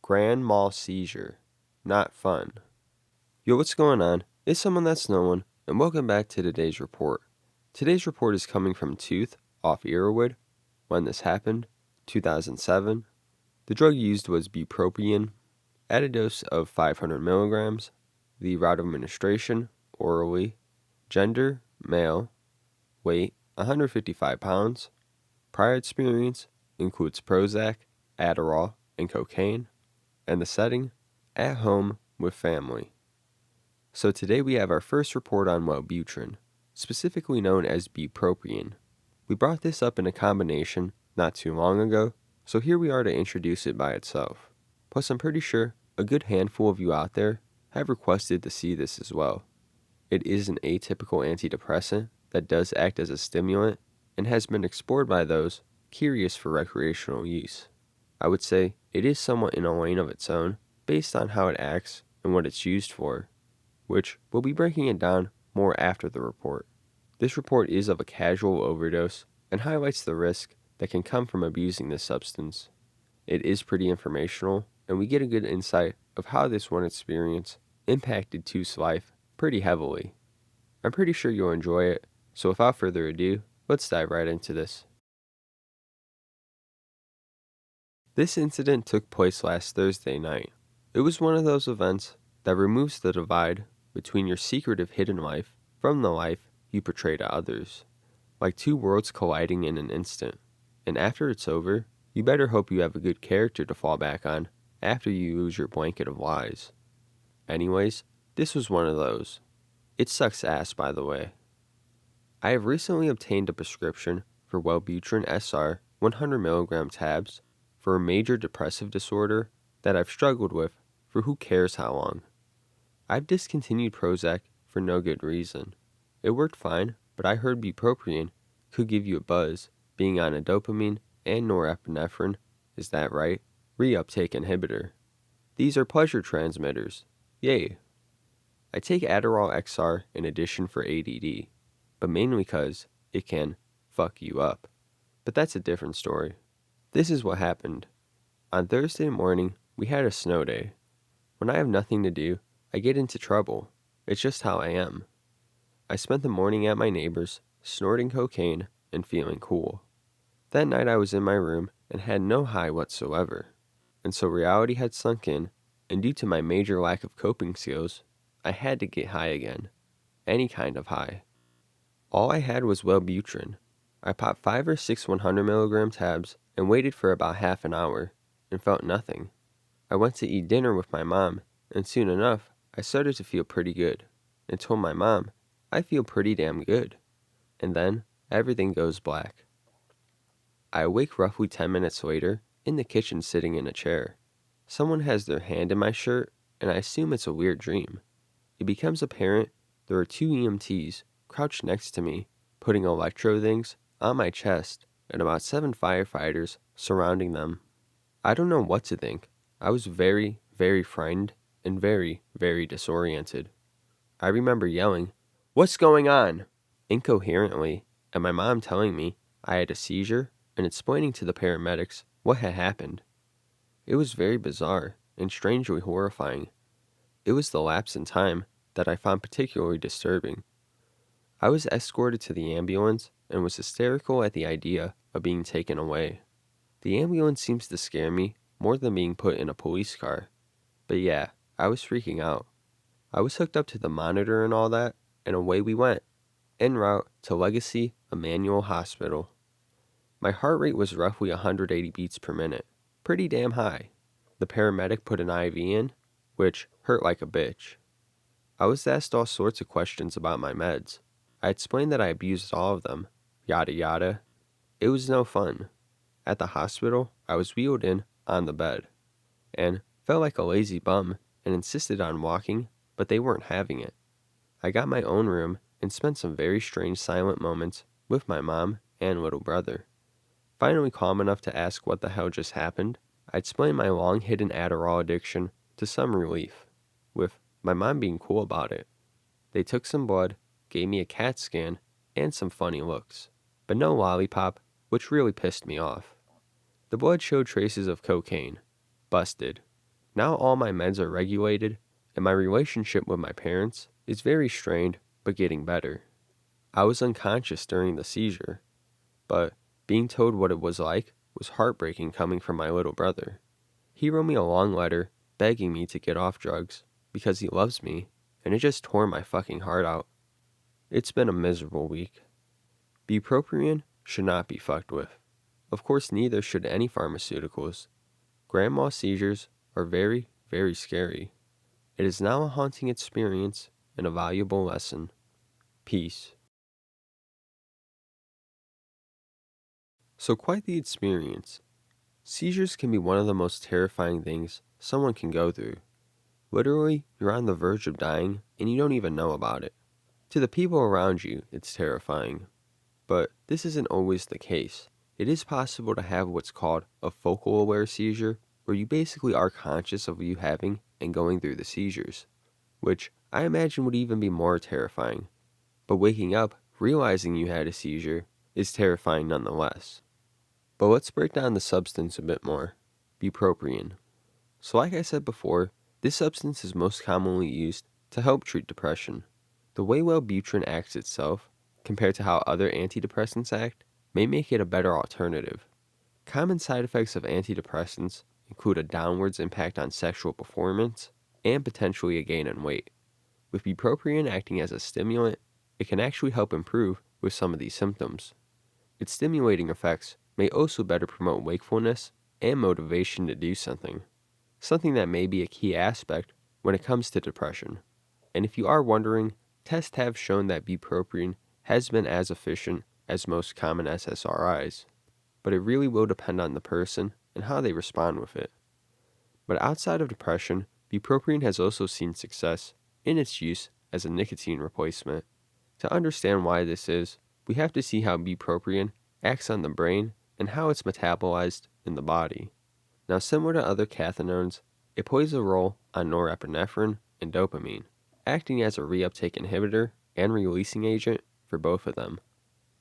Grand Mal Seizure. Not fun. Yo, what's going on? It's someone that's no one, and welcome back to today's report. Today's report is coming from Tooth off Earwood. When this happened, 2007. The drug used was Bupropion, at a dose of 500 milligrams. The route of administration, orally. Gender, male. Weight, 155 pounds. Prior experience includes Prozac, Adderall, and cocaine. And the setting, at home with family. So today we have our first report on Wellbutrin, specifically known as Bupropion. We brought this up in a combination not too long ago, so here we are to introduce it by itself. Plus I'm pretty sure a good handful of you out there have requested to see this as well. It is an atypical antidepressant that does act as a stimulant and has been explored by those curious for recreational use. I would say it is somewhat in a lane of its own based on how it acts and what it's used for, which we'll be breaking it down more after the report. This report is of a casual overdose and highlights the risk that can come from abusing this substance. It is pretty informational, and we get a good insight of how this one experience impacted Tooth's life pretty heavily. I'm pretty sure you'll enjoy it, so without further ado, let's dive right into this. This incident took place last Thursday night. It was one of those events that removes the divide between your secretive hidden life from the life you portray to others, like two worlds colliding in an instant. And after it's over, you better hope you have a good character to fall back on after you lose your blanket of lies. Anyways, this was one of those. It sucks ass, by the way. I have recently obtained a prescription for Wellbutrin SR 100 mg tabs for a major depressive disorder that I've struggled with for who cares how long. I've discontinued Prozac for no good reason. It worked fine, but I heard Bupropion could give you a buzz, being on a dopamine and norepinephrine, is that right? Re-uptake inhibitor. These are pleasure transmitters. Yay. I take Adderall XR in addition for ADD, but mainly because it can fuck you up. But that's a different story. This is what happened. On Thursday morning, we had a snow day. When I have nothing to do, I get into trouble. It's just how I am. I spent the morning at my neighbor's, snorting cocaine and feeling cool. That night I was in my room and had no high whatsoever. And so reality had sunk in, and due to my major lack of coping skills, I had to get high again. Any kind of high. All I had was Wellbutrin. I popped 5 or 6 100 mg tabs and waited for about half an hour, and felt nothing. I went to eat dinner with my mom, and soon enough, I started to feel pretty good, and told my mom, I feel pretty damn good. And then, everything goes black. I awake roughly 10 minutes later, in the kitchen sitting in a chair. Someone has their hand in my shirt, and I assume it's a weird dream. It becomes apparent there are 2 EMTs crouched next to me, putting electro things on my chest, and about 7 firefighters surrounding them. I don't know what to think. I was very, very frightened and very, very disoriented. I remember yelling, "What's going on?" incoherently, and my mom telling me I had a seizure and explaining to the paramedics what had happened. It was very bizarre and strangely horrifying. It was the lapse in time that I found particularly disturbing. I was escorted to the ambulance and was hysterical at the idea of being taken away. The ambulance seems to scare me more than being put in a police car. But yeah, I was freaking out. I was hooked up to the monitor and all that, and away we went, en route to Legacy Emmanuel Hospital. My heart rate was roughly 180 beats per minute, pretty damn high. The paramedic put an IV in, which hurt like a bitch. I was asked all sorts of questions about my meds. I explained that I abused all of them, yada yada. It was no fun. At the hospital, I was wheeled in on the bed, and felt like a lazy bum and insisted on walking, but they weren't having it. I got my own room and spent some very strange silent moments with my mom and little brother. Finally calm enough to ask what the hell just happened, I explained my long-hidden Adderall addiction to some relief, with my mom being cool about it. They took some blood, gave me a CAT scan, and some funny looks, but no lollipop, which really pissed me off. The blood showed traces of cocaine. Busted. Now all my meds are regulated, and my relationship with my parents is very strained, but getting better. I was unconscious during the seizure, but being told what it was like was heartbreaking coming from my little brother. He wrote me a long letter begging me to get off drugs because he loves me, and it just tore my fucking heart out. It's been a miserable week. Bupropion should not be fucked with. Of course, neither should any pharmaceuticals. Mal seizures are very, very scary. It is now a haunting experience and a valuable lesson. Peace. So quite the experience. Seizures can be one of the most terrifying things someone can go through. Literally, you're on the verge of dying and you don't even know about it. To the people around you, it's terrifying. But this isn't always the case. It is possible to have what's called a focal aware seizure, where you basically are conscious of you having and going through the seizures, which I imagine would even be more terrifying. But waking up, realizing you had a seizure, is terrifying nonetheless. But let's break down the substance a bit more. Bupropion. So like I said before, this substance is most commonly used to help treat depression. The way Wellbutrin acts itself, compared to how other antidepressants act, may make it a better alternative. Common side effects of antidepressants include a downwards impact on sexual performance and potentially a gain in weight. With bupropion acting as a stimulant, it can actually help improve with some of these symptoms. Its stimulating effects may also better promote wakefulness and motivation to do something that may be a key aspect when it comes to depression. And if you are wondering, tests have shown that bupropion has been as efficient as most common SSRIs, but it really will depend on the person and how they respond with it. But outside of depression, bupropion has also seen success in its use as a nicotine replacement. To understand why this is, we have to see how bupropion acts on the brain and how it's metabolized in the body. Now, similar to other cathinones, it plays a role on norepinephrine and dopamine, acting as a re-uptake inhibitor and releasing agent for both of them.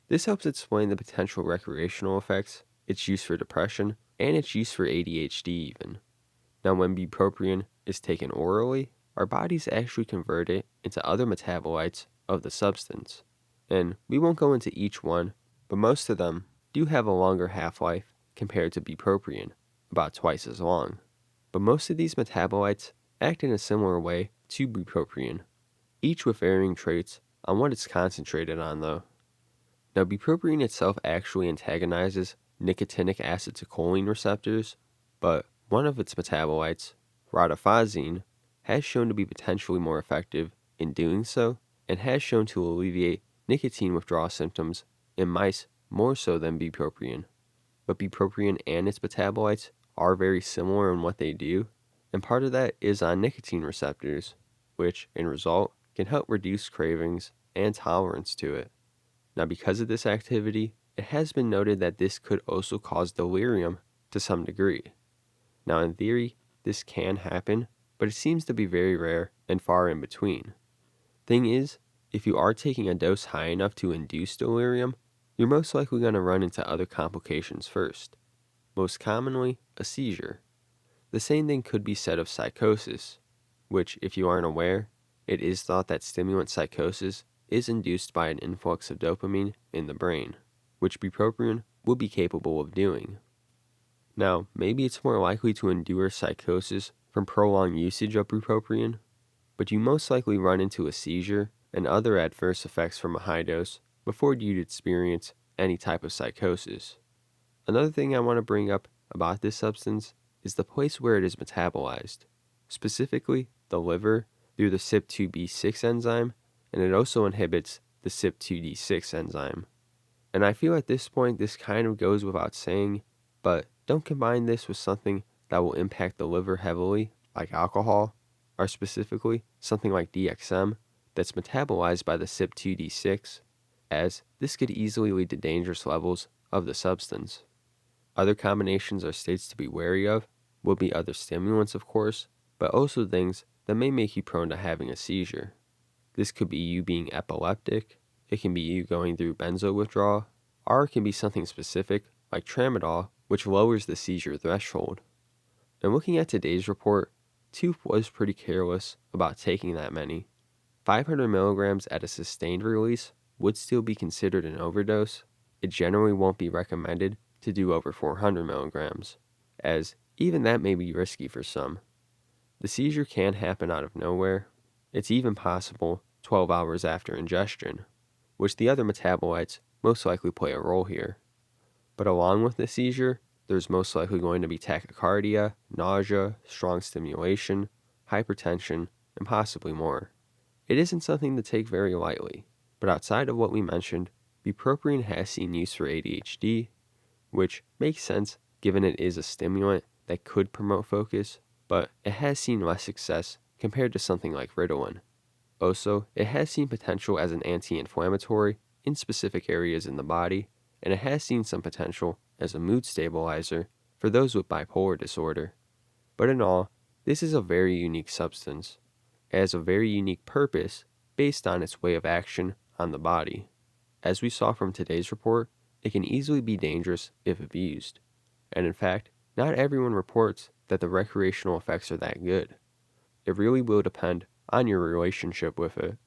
This helps explain the potential recreational effects, its use for depression, and its use for ADHD even. Now, when bupropion is taken orally, our bodies actually convert it into other metabolites of the substance. And we won't go into each one, but most of them do have a longer half-life compared to bupropion, about twice as long. But most of these metabolites act in a similar way to bupropion, each with varying traits on what it's concentrated on though. Now, bupropion itself actually antagonizes nicotinic acetylcholine receptors, but one of its metabolites, rhodophyzine, has shown to be potentially more effective in doing so and has shown to alleviate nicotine withdrawal symptoms in mice more so than bupropion. But bupropion and its metabolites are very similar in what they do, and part of that is on nicotine receptors, which, in result, can help reduce cravings and tolerance to it. Now, because of this activity, it has been noted that this could also cause delirium to some degree. Now, in theory, this can happen, but it seems to be very rare and far in between. Thing is, if you are taking a dose high enough to induce delirium, you're most likely going to run into other complications first. Most commonly, a seizure. The same thing could be said of psychosis, which, if you aren't aware, it is thought that stimulant psychosis is induced by an influx of dopamine in the brain, which bupropion will be capable of doing. Now, maybe it's more likely to endure psychosis from prolonged usage of bupropion, but you most likely run into a seizure and other adverse effects from a high dose before you'd experience any type of psychosis. Another thing I want to bring up about this substance is the place where it is metabolized, specifically the liver through the CYP2B6 enzyme, and it also inhibits the CYP2D6 enzyme. And I feel at this point this kind of goes without saying, but don't combine this with something that will impact the liver heavily, like alcohol, or specifically something like DXM that's metabolized by the CYP2D6, as this could easily lead to dangerous levels of the substance. Other combinations or states to be wary of will be other stimulants, of course, but also things that may make you prone to having a seizure. This could be you being epileptic, it can be you going through benzo withdrawal, or it can be something specific like tramadol, which lowers the seizure threshold. And looking at today's report, Tooth was pretty careless about taking that many. 500 milligrams at a sustained release would still be considered an overdose. It generally won't be recommended to do over 400 milligrams, as even that may be risky for some. The seizure can happen out of nowhere. It's even possible 12 hours after ingestion, which the other metabolites most likely play a role here. But along with the seizure, there's most likely going to be tachycardia, nausea, strong stimulation, hypertension, and possibly more. It isn't something to take very lightly, but outside of what we mentioned, bupropion has seen use for ADHD, which makes sense given it is a stimulant that could promote focus, but it has seen less success compared to something like Ritalin. Also, it has seen potential as an anti-inflammatory in specific areas in the body, and it has seen some potential as a mood stabilizer for those with bipolar disorder. But in all, this is a very unique substance. It has a very unique purpose based on its way of action on the body. As we saw from today's report, it can easily be dangerous if abused. And in fact, not everyone reports that the recreational effects are that good. It really will depend on your relationship with it.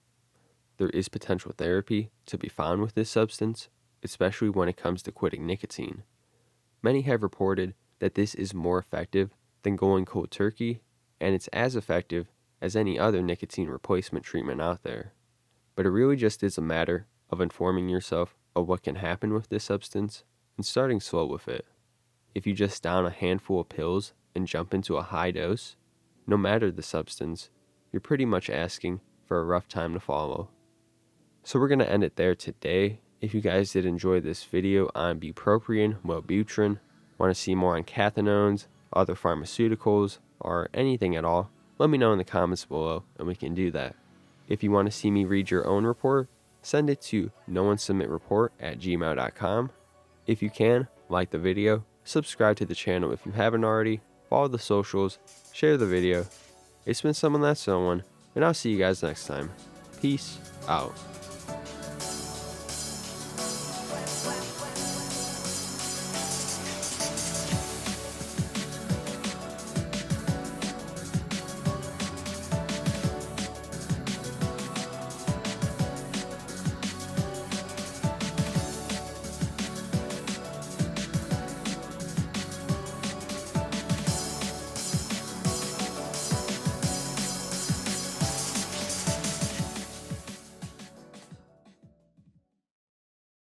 There is potential therapy to be found with this substance, especially when it comes to quitting nicotine. Many have reported that this is more effective than going cold turkey, and it's as effective as any other nicotine replacement treatment out there. But it really just is a matter of informing yourself of what can happen with this substance and starting slow with it. If you just down a handful of pills and jump into a high dose, no matter the substance, you're pretty much asking for a rough time to follow. So we're going to end it there today. If you guys did enjoy this video on bupropion, Wellbutrin, want to see more on cathinones, other pharmaceuticals, or anything at all, let me know in the comments below and we can do that. If you want to see me read your own report, send it to NoOneSubmitReport@gmail.com. If you can, like the video, subscribe to the channel if you haven't already, follow the socials, share the video. It's been Someone That's Someone, and I'll see you guys next time. Peace out.